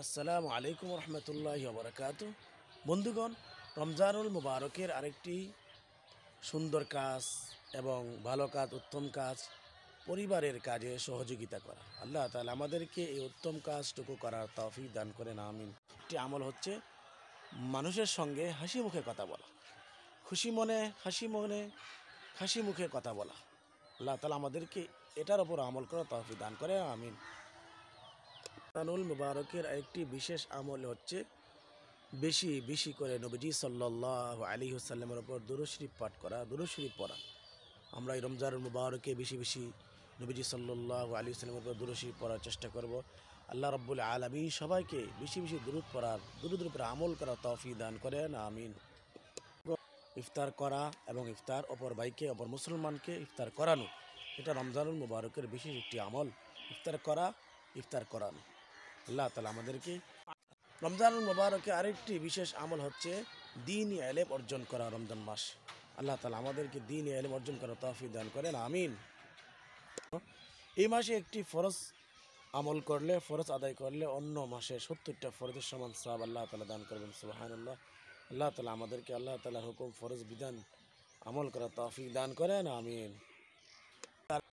আসসালামু আলাইকুম রহমতুল্লাহি ওবরাকাতু। বন্ধুগণ, রমজানুল মুবারকের আরেকটি সুন্দর কাজ এবং ভালো কাজ, উত্তম কাজ পরিবারের কাজে সহযোগিতা করা। আল্লাহ তাআলা আমাদেরকে এই উত্তম কাজটুকু করার তৌফিক দান করেন, আমিন। একটি আমল হচ্ছে মানুষের সঙ্গে হাসি মুখে কথা বলা, হাসি মুখে কথা বলা। আল্লাহ তাআলা আমাদেরকে এটার ওপর আমল করার তৌফিক দান করেন, আমিন। রমজানুল মুবারকের আরেকটি বিশেষ আমল হচ্ছে বেশি বেশি করে নবীজি সাল্লাল্লাহু আলাইহি ওয়াসাল্লামের ওপর দুরূদ শরীফ পাঠ করা, দুরূদ শরীফ পড়া। আমরা এই রমজানুল মুবারকে বেশি বেশি নবীজি সাল্লাল্লাহু আলাইহি ওয়াসাল্লামের ওপর দুরূদ শরীফ পড়ার চেষ্টা করব। আল্লাহ রাব্বুল আলামিন সবাইকে বেশি বেশি দুরূদ পড়ার, দুরূদের উপর আমল করার তৌফিক দান করেন, আমিন। ইফতার করা এবং ইফতার অপর ভাইকে, অপর মুসলমানকে ইফতার করানো, এটা রমজানুল মুবারকের বিশেষ একটি আমল। ইফতার করা, ইফতার করানো। আল্লাহ তাআলা আমাদেরকে রমজানুল মুবারকে আরেকটি বিশেষ আমল হচ্ছে দ্বীনি ইলম অর্জন করা রমজান মাস। আল্লাহ তাআলা আমাদেরকে দ্বীনি ইলম অর্জন করার তৌফিক দান করেন, আমিন। এই মাসে একটি ফরজ আমল করলে, ফরজ আদায় করলে অন্য মাসে 70টা ফরজের সমান সওয়াব আল্লাহ তাআলা দান করবেন, সুবহানাল্লাহ। আল্লাহ তাআলা আমাদেরকে আল্লাহ তাআলার হুকুম, ফরজ বিধান আমল করার তৌফিক দান করেন, আমিন।